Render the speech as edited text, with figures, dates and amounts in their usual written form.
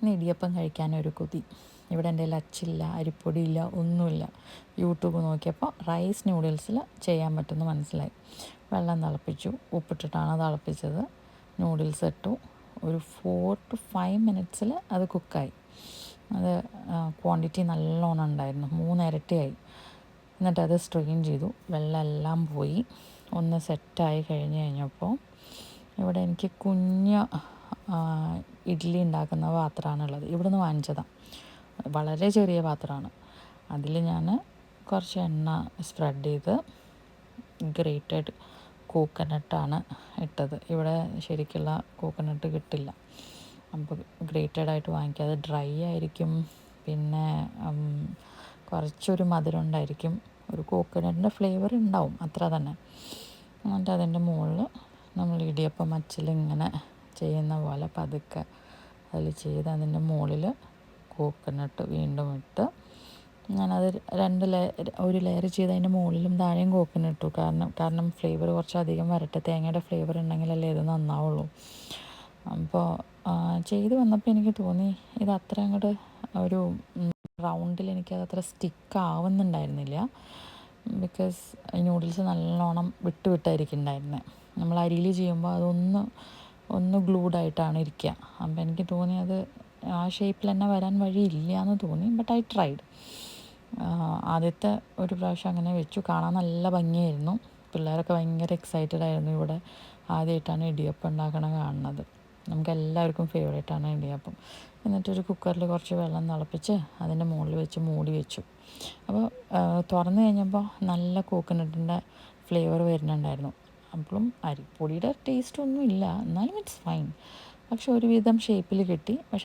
ഇന്ന് ഇടിയപ്പം കഴിക്കാനൊരു കൊതി. ഇവിടെ എൻ്റെ കയ്യിൽ അച്ചില്ല, അരിപ്പൊടിയില്ല, ഒന്നുമില്ല. യൂട്യൂബ് നോക്കിയപ്പോൾ റൈസ് നൂഡിൽസിൽ ചെയ്യാൻ പറ്റുമെന്ന് മനസ്സിലായി. വെള്ളം തിളപ്പിച്ചു, ഉപ്പിട്ടിട്ടാണ് തിളപ്പിച്ചത്. നൂഡിൽസ് ഇട്ടു. ഒരു 4 to 5 മിനിറ്റ്സിൽ അത് കുക്കായി. അത് ക്വാണ്ടിറ്റി നല്ലോണം ഉണ്ടായിരുന്നു, 3 ഇരട്ടിയായി. എന്നിട്ടത് സ്ട്രെയിൻ ചെയ്തു, വെള്ളം എല്ലാം പോയി. ഒന്ന് സെറ്റായി കഴിഞ്ഞപ്പോൾ ഇവിടെ എനിക്ക് കുഞ്ഞ് ഇഡ്ഡലി ഉണ്ടാക്കുന്ന പാത്രമാണുള്ളത്. ഇവിടുന്ന് വാങ്ങിച്ചതാണ്, വളരെ ചെറിയ പാത്രമാണ്. അതിൽ ഞാൻ കുറച്ച് എണ്ണ സ്പ്രെഡ് ചെയ്ത് ഗ്രേറ്റഡ് കോക്കനട്ടാണ് ഇട്ടത്. ഇവിടെ ശരിക്കുള്ള കോക്കനട്ട് കിട്ടില്ല, അപ്പോൾ ഗ്രേറ്റഡായിട്ട് വാങ്ങിക്കുക. അത് ഡ്രൈ ആയിരിക്കും, പിന്നെ കുറച്ചൊരു മധുരം ഉണ്ടായിരിക്കും, ഒരു കോക്കനട്ടിൻ്റെ ഫ്ലേവർ ഉണ്ടാവും, അത്ര തന്നെ. എന്നിട്ട് അതിൻ്റെ മുകളിൽ നമ്മൾ ഇടിയപ്പം അച്ചിൽ ഇങ്ങനെ ചെയ്യുന്ന പോലെ പതുക്കെ അതിൽ ചെയ്ത് അതിൻ്റെ മുകളിൽ കോക്കനട്ട് വീണ്ടും ഇട്ട് ഞാനത് ഒരു ലെയർ ചെയ്ത് അതിൻ്റെ മുകളിലും താഴെയും കോക്കനട്ട് ഇട്ടു. കാരണം ഫ്ലേവർ കുറച്ചധികം വരട്ടെ, തേങ്ങയുടെ ഫ്ലേവർ ഉണ്ടെങ്കിലല്ലേ ഇത് നന്നാവുള്ളൂ. അപ്പോൾ ചെയ്ത് വന്നപ്പോൾ എനിക്ക് തോന്നി ഇത് അത്ര അങ്ങോട്ട് ഒരു റൗണ്ടിൽ എനിക്കത് അത്ര സ്റ്റിക്ക് ആവുന്നുണ്ടായിരുന്നില്ല. ബിക്കോസ് ഈ നൂഡിൽസ് നല്ലോണം വിട്ടായിരിക്കുന്നുണ്ടായിരുന്നത്. നമ്മൾ അരിയിൽ ചെയ്യുമ്പോൾ ഒന്ന് ഗ്ലൂഡായിട്ടാണ് ഇരിക്കുക. അപ്പോൾ എനിക്ക് തോന്നി അത് ആ ഷേപ്പിൽ തന്നെ വരാൻ വഴിയില്ല എന്ന് തോന്നി. But I tried. ആദ്യത്തെ ഒരു പ്രാവശ്യം അങ്ങനെ വെച്ചു. കാണാൻ നല്ല ഭംഗിയായിരുന്നു. പിള്ളേരൊക്കെ ഭയങ്കര എക്സൈറ്റഡ് ആയിരുന്നു. ഇവിടെ ആദ്യമായിട്ടാണ് ഇടിയപ്പം ഉണ്ടാക്കണത് കാണുന്നത്. നമുക്കെല്ലാവർക്കും ഫേവറേറ്റാണ് ഇടിയപ്പം. എന്നിട്ടൊരു കുക്കറിൽ കുറച്ച് വെള്ളം തിളപ്പിച്ച് അതിൻ്റെ മുകളിൽ വെച്ച് മൂടി വെച്ചു. അപ്പോൾ തുറന്നു കഴിഞ്ഞപ്പോൾ നല്ല കോക്കനട്ടിൻ്റെ ഫ്ലേവർ വരുന്നുണ്ടായിരുന്നു. അപ്പോഴും അരിപ്പൊടിയുടെ ടേസ്റ്റ് ഒന്നും ഇല്ല, എന്നാലും ഇറ്റ്സ് ഫൈൻ. പക്ഷെ ഒരുവിധം ഷേപ്പിൽ കിട്ടി. പക്ഷെ